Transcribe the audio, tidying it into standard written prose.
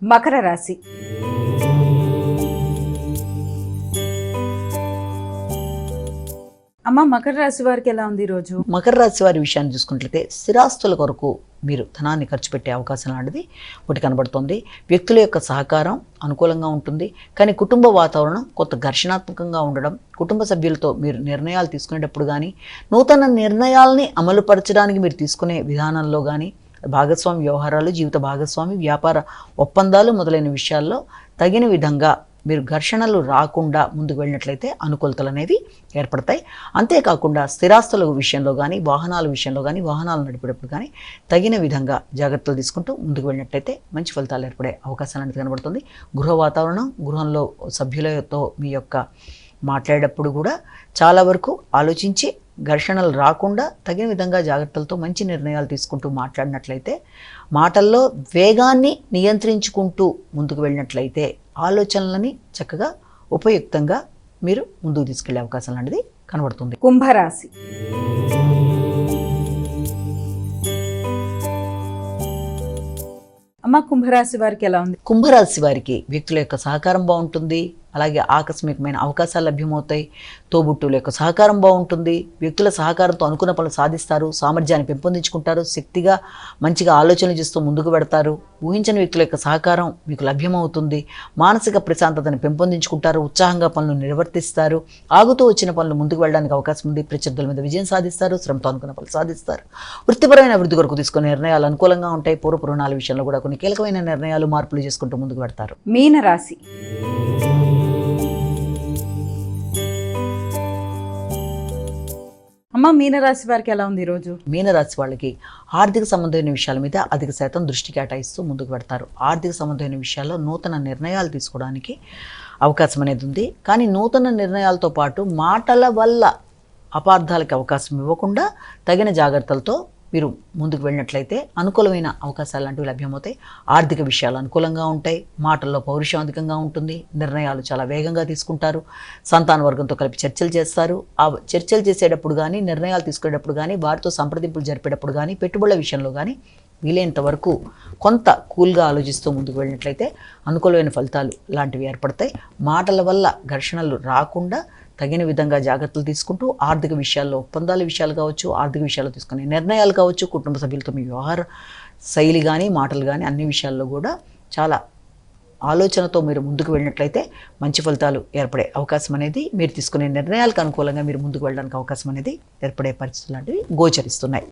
మకర రాశి. అమ్మ, మకర రాశి వారికి ఎలా ఉంది ఈరోజు? మకర రాశి వారి విషయాన్ని చూసుకున్నట్లయితే స్థిరాస్తుల కొరకు మీరు ధనాన్ని ఖర్చు పెట్టే అవకాశం లాంటిది ఒకటి కనబడుతుంది. వ్యక్తుల యొక్క సహకారం అనుకూలంగా ఉంటుంది, కానీ కుటుంబ వాతావరణం కొంత ఘర్షణాత్మకంగా ఉండడం, కుటుంబ సభ్యులతో మీరు నిర్ణయాలు తీసుకునేటప్పుడు కానీ, నూతన నిర్ణయాల్ని అమలుపరచడానికి మీరు తీసుకునే విధానంలో కానీ, భాగస్వామి వ్యవహారాలు, జీవిత భాగస్వామి, వ్యాపార ఒప్పందాలు మొదలైన విషయాల్లో తగిన విధంగా మీరు ఘర్షణలు రాకుండా ముందుకు వెళ్ళినట్లయితే అనుకూలతలు అనేవి ఏర్పడతాయి. అంతేకాకుండా స్థిరాస్తుల విషయంలో కానీ, వాహనాల విషయంలో కానీ, వాహనాలు నడిపేటప్పుడు కానీ తగిన విధంగా జాగ్రత్తలు తీసుకుంటూ ముందుకు వెళ్ళినట్లయితే మంచి ఫలితాలు ఏర్పడే అవకాశాలు అనేది కనబడుతుంది. గృహ వాతావరణం, గృహంలో సభ్యులతో మీ యొక్క మాట్లాడేటప్పుడు కూడా చాలా వరకు ఆలోచించి ఘర్షణలు రాకుండా తగిన విధంగా జాగ్రత్తలతో మంచి నిర్ణయాలు తీసుకుంటూ మాట్లాడినట్లయితే, మాటల్లో వేగాన్ని నియంత్రించుకుంటూ ముందుకు వెళ్ళినట్లయితే ఆలోచనలని చక్కగా ఉపయుక్తంగా మీరు ముందుకు తీసుకెళ్లే అవకాశం లాంటిది కనబడుతుంది. కుంభరాశి. అమ్మ, కుంభరాశి వారికి ఎలా ఉంది? కుంభరాశి వారికి వ్యక్తుల యొక్క సహకారం బాగుంటుంది, అలాగే ఆకస్మికమైన అవకాశాలు లభ్యమవుతాయి. తోబుట్టువుల యొక్క సహకారం బాగుంటుంది, వ్యక్తుల సహకారంతో అనుకున్న పనులు సాధిస్తారు, సామర్థ్యాన్ని పెంపొందించుకుంటారు, శక్తిగా మంచిగా ఆలోచనలు చేస్తూ ముందుకు పెడతారు. ఊహించని వ్యక్తుల యొక్క సహకారం మీకు లభ్యమవుతుంది, మానసిక ప్రశాంతతను పెంపొందించుకుంటారు, ఉత్సాహంగా పనులు నిర్వర్తిస్తారు, ఆగుతూ వచ్చిన పనులు ముందుకు వెళ్ళడానికి అవకాశం ఉంది, ప్రత్యర్థుల మీద విజయం సాధిస్తారు, శ్రమతో అనుకున్న పనులు సాధిస్తారు. వృత్తిపరమైన అభివృద్ధి కొరకు తీసుకునే నిర్ణయాలు అనుకూలంగా ఉంటాయి. పూర్వపు రుణాల విషయంలో కూడా కొన్ని కీలకమైన నిర్ణయాలు, మార్పులు చేసుకుంటూ ముందుకు పెడతారు. మీనరాశి. అమ్మ, మీనరాశి వారికి ఎలా ఉంది ఈరోజు? మీనరాశి వాళ్ళకి ఆర్థిక సంబంధమైన విషయాల మీద అధిక శాతం దృష్టి కేటాయిస్తూ ముందుకు పెడతారు. ఆర్థిక సంబంధమైన విషయాల్లో నూతన నిర్ణయాలు తీసుకోవడానికి అవకాశం అనేది ఉంది, కానీ నూతన నిర్ణయాలతో పాటు మాటల వల్ల అపార్థాలకి అవకాశం ఇవ్వకుండా తగిన జాగ్రత్తలతో మీరు ముందుకు వెళ్ళినట్లయితే అనుకూలమైన అవకాశాలు లాంటివి లభ్యమవుతాయి. ఆర్థిక విషయాలు అనుకూలంగా ఉంటాయి, మాటల్లో పౌరుషం అధికంగా ఉంటుంది, నిర్ణయాలు చాలా వేగంగా తీసుకుంటారు, సంతాన వర్గంతో కలిపి చర్చలు చేస్తారు. ఆ చర్చలు చేసేటప్పుడు కానీ, నిర్ణయాలు తీసుకునేటప్పుడు కానీ, వారితో సంప్రదింపులు జరిపేటప్పుడు కానీ, పెట్టుబడుల విషయంలో కానీ వీలైనంత వరకు కొంత కూల్గా ఆలోచిస్తూ ముందుకు వెళ్ళినట్లయితే అనుకూలమైన ఫలితాలు లాంటివి ఏర్పడతాయి. మాటల వల్ల ఘర్షణలు రాకుండా తగిన విధంగా జాగ్రత్తలు తీసుకుంటూ ఆర్థిక విషయాల్లో ఒప్పందాల విషయాలు కావచ్చు, ఆర్థిక విషయాల్లో తీసుకునే నిర్ణయాలు కావచ్చు, కుటుంబ సభ్యులతో మీ వ్యవహార శైలి కానీ, మాటలు కానీ అన్ని విషయాల్లో కూడా చాలా ఆలోచనతో మీరు ముందుకు వెళ్ళినట్లయితే మంచి ఫలితాలు ఏర్పడే అవకాశం అనేది, మీరు తీసుకునే నిర్ణయాలకు అనుకూలంగా మీరు ముందుకు వెళ్ళడానికి అవకాశం అనేది ఏర్పడే పరిస్థితులు లాంటివి గోచరిస్తున్నాయి.